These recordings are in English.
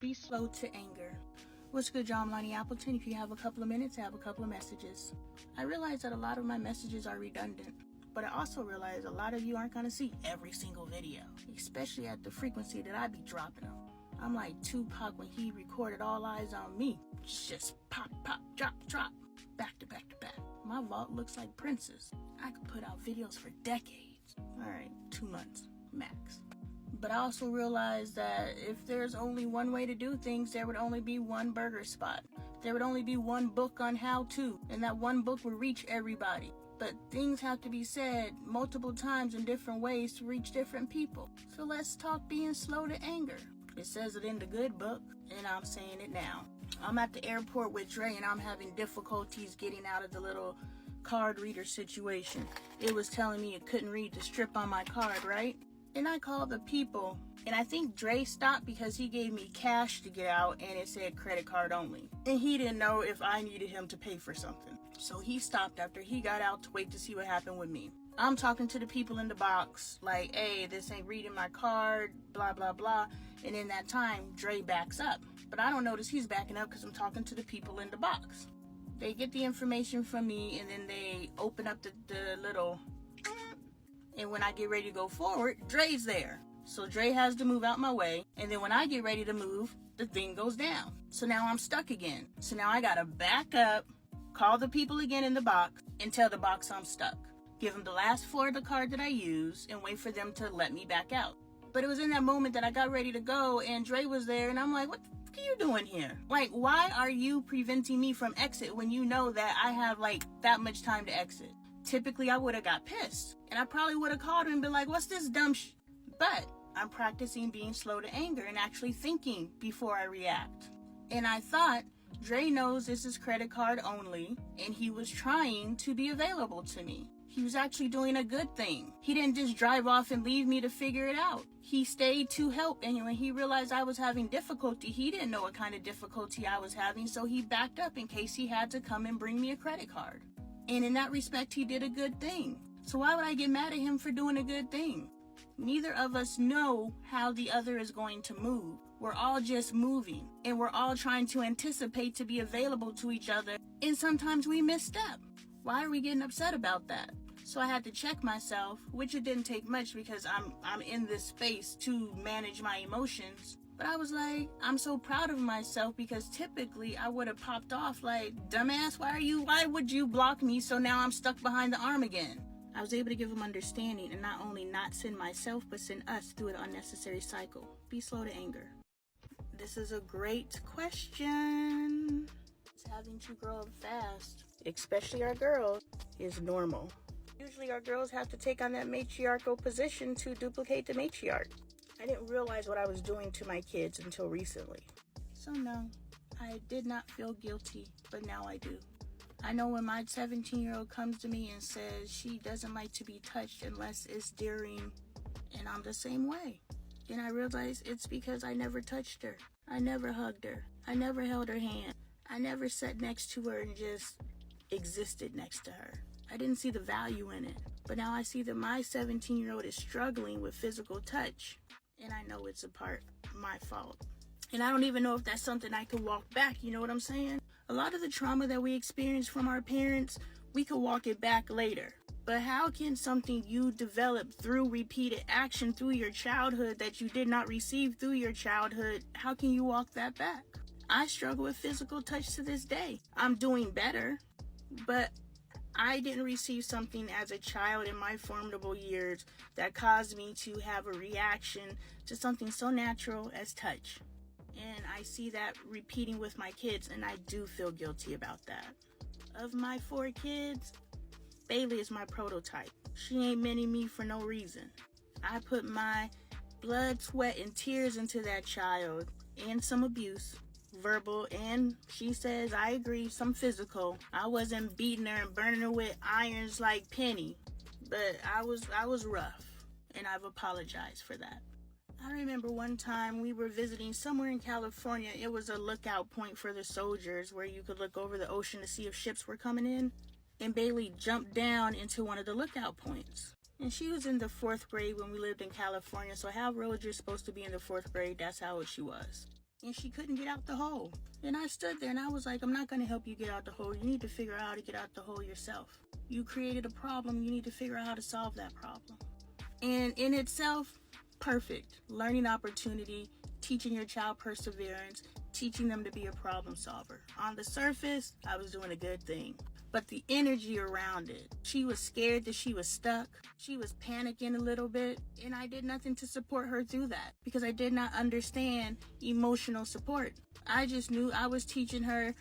Be slow to anger. What's good, y'all? I'm Lonnie Appleton. If you have a couple of minutes, I have a couple of messages. I realize that a lot of my messages are redundant, but I also realize a lot of you aren't going to see every single video, especially at the frequency that I be dropping them. I'm like Tupac when he recorded All Eyes on Me. Just pop, pop, drop, drop, back to back to back. My vault looks like Prince's. I could put out videos for decades. All right, 2 months, max. But I also realized that if there's only one way to do things, there would only be one burger spot. There would only be one book on how to, and that one book would reach everybody. But things have to be said multiple times in different ways to reach different people. So let's talk being slow to anger. It says it in the good book, and I'm saying it now. I'm at the airport with Dre, and I'm having difficulties getting out of the little card reader situation. It was telling me it couldn't read the strip on my card, right? And I called the people, and I think Dre stopped because he gave me cash to get out, and it said credit card only. And he didn't know if I needed him to pay for something. So he stopped after he got out to wait to see what happened with me. I'm talking to the people in the box, like, hey, this ain't reading my card, blah, blah, blah. And in that time, Dre backs up. But I don't notice he's backing up because I'm talking to the people in the box. They get the information from me, and then they open up the little... And when I get ready to go forward, Dre's there. So Dre has to move out my way. And then when I get ready to move, the thing goes down. So now I'm stuck again. So now I gotta back up, call the people again in the box, and tell the box I'm stuck. Give them the last four of the card that I used, and wait for them to let me back out. But it was in that moment that I got ready to go, and Dre was there, and I'm like, what the fuck are you doing here? Like, why are you preventing me from exit when you know that I have, like, that much time to exit? Typically, I would have got pissed. And I probably would have called him and been like, what's this dumb shit? But I'm practicing being slow to anger and actually thinking before I react. And I thought, Dre knows this is credit card only, and he was trying to be available to me. He was actually doing a good thing. He didn't just drive off and leave me to figure it out. He stayed to help, and when he realized I was having difficulty, he didn't know what kind of difficulty I was having, so he backed up in case he had to come and bring me a credit card. And in that respect, he did a good thing. So why would I get mad at him for doing a good thing? Neither of us know how the other is going to move. We're all just moving, and we're all trying to anticipate to be available to each other, and sometimes we misstep. Why are we getting upset about that? So I had to check myself, which it didn't take much because I'm in this space to manage my emotions. But I was like, I'm so proud of myself because typically I would have popped off like, dumbass, why would you block me? So now I'm stuck behind the arm again. I was able to give him understanding and not only not send myself, but send us through an unnecessary cycle. Be slow to anger. This is a great question. Having to grow up fast, especially our girls, is normal. Usually our girls have to take on that matriarchal position to duplicate the matriarch. I didn't realize what I was doing to my kids until recently. So no, I did not feel guilty, but now I do. I know when my 17-year-old comes to me and says she doesn't like to be touched unless it's daring, and I'm the same way. And I realize it's because I never touched her. I never hugged her. I never held her hand. I never sat next to her and just existed next to her. I didn't see the value in it. But now I see that my 17-year-old is struggling with physical touch. And I know it's a part my fault. And I don't even know if that's something I could walk back, you know what I'm saying? A lot of the trauma that we experience from our parents, we could walk it back later. But how can something you develop through repeated action through your childhood that you did not receive through your childhood, how can you walk that back? I struggle with physical touch to this day. I'm doing better, but I didn't receive something as a child in my formidable years that caused me to have a reaction to something so natural as touch. And I see that repeating with my kids, and I do feel guilty about that. Of my 4 kids, Bailey is my prototype. She ain't many me for no reason. I put my blood, sweat, and tears into that child, and some abuse. Verbal, and she says, I agree, some physical. I wasn't beating her and burning her with irons like Penny, but I was rough, and I've apologized for that. I remember one time we were visiting somewhere in California. It was a lookout point for the soldiers where you could look over the ocean to see if ships were coming in, and Bailey jumped down into one of the lookout points. And she was in the 4th grade when we lived in California, so how old you're supposed to be in the 4th grade, that's how old she was. and she couldn't get out the hole. And I stood there and I was like, I'm not going to help you get out the hole. You need to figure out how to get out the hole yourself. You created a problem. You need to figure out how to solve that problem. And in itself, perfect. Learning opportunity, teaching your child perseverance, teaching them to be a problem solver. On the surface, I was doing a good thing. But the energy around it, she was scared that she was stuck. She was panicking a little bit, and I did nothing to support her through that because I did not understand emotional support. I just knew I was teaching her,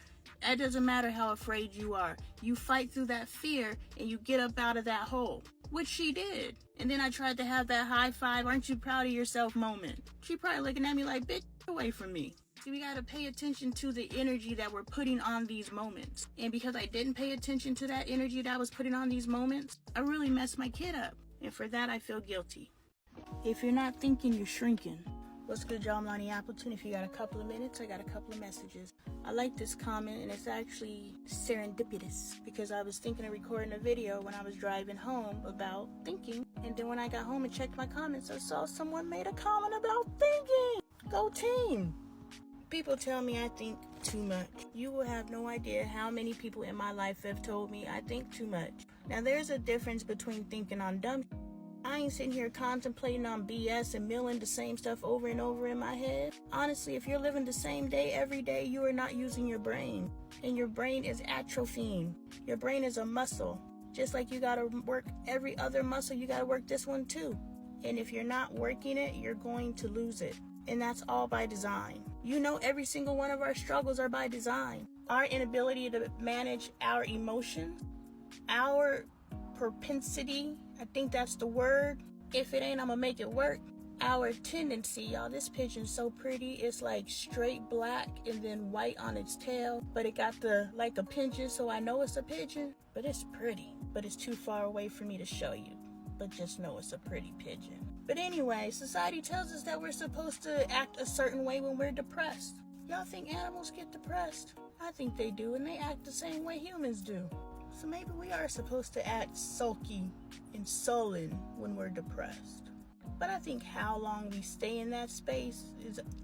it doesn't matter how afraid you are. You fight through that fear and you get up out of that hole, which she did. And then I tried to have that high five, aren't you proud of yourself moment. She probably looking at me like, bitch, get away from me. See, we gotta pay attention to the energy that we're putting on these moments. And because I didn't pay attention to that energy that I was putting on these moments, I really messed my kid up. And for that, I feel guilty. If you're not thinking, you're shrinking. What's good, y'all? I'm Lonnie Appleton. If you got a couple of minutes, I got a couple of messages. I like this comment, and it's actually serendipitous because I was thinking of recording a video when I was driving home about thinking. And then when I got home and checked my comments, I saw someone made a comment about thinking. Go team! People tell me I think too much. You will have no idea how many people in my life have told me I think too much. Now, there's a difference between thinking on dumb. I ain't sitting here contemplating on BS and milling the same stuff over and over in my head. Honestly, if you're living the same day every day, you are not using your brain. And your brain is atrophying. Your brain is a muscle. Just like you gotta work every other muscle, you gotta work this one too. And if you're not working it, you're going to lose it. And that's all by design. You know, every single one of our struggles are by design. Our inability to manage our emotions, our propensity, I think that's the word. If it ain't, I'm gonna make it work. Our tendency, y'all, this pigeon's so pretty. It's like straight black and then white on its tail, but it got like a pigeon, so I know it's a pigeon. But it's pretty, but it's too far away for me to show you. But just know it's a pretty pigeon. But anyway, society tells us that we're supposed to act a certain way when we're depressed. Y'all think animals get depressed? I think they do, and they act the same way humans do. So maybe we are supposed to act sulky and sullen when we're depressed. But I think how long we stay in that space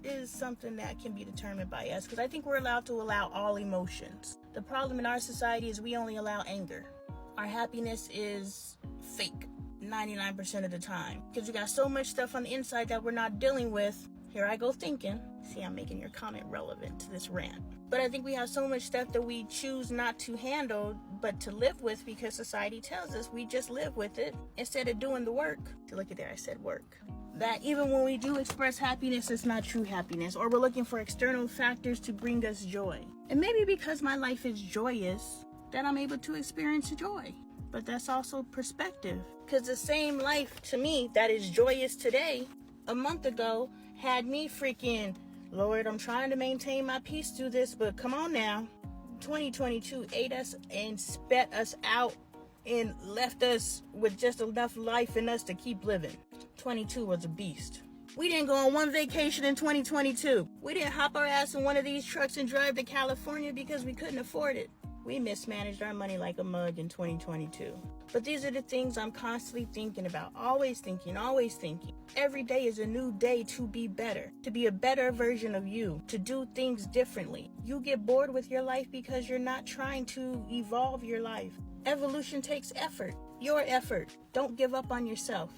is something that can be determined by us, because I think we're allowed to allow all emotions. The problem in our society is we only allow anger. Our happiness is fake 99% of the time, because we got so much stuff on the inside that we're not dealing with. Here I go thinking. See, I'm making your comment relevant to this rant. But I think we have so much stuff that we choose not to handle, but to live with, because society tells us we just live with it instead of doing the work. Look at there, I said work. That even when we do express happiness, it's not true happiness, or we're looking for external factors to bring us joy. And maybe because my life is joyous, that I'm able to experience joy. But that's also perspective, because the same life to me that is joyous today, a month ago, had me freaking, Lord, I'm trying to maintain my peace through this, but come on now. 2022 ate us and spat us out and left us with just enough life in us to keep living. 22 was a beast. We didn't go on one vacation in 2022. We didn't hop our ass in one of these trucks and drive to California because we couldn't afford it. We mismanaged our money like a mug in 2022. But these are the things I'm constantly thinking about. Always thinking, always thinking. Every day is a new day to be better. To be a better version of you. To do things differently. You get bored with your life because you're not trying to evolve your life. Evolution takes effort. Your effort. Don't give up on yourself.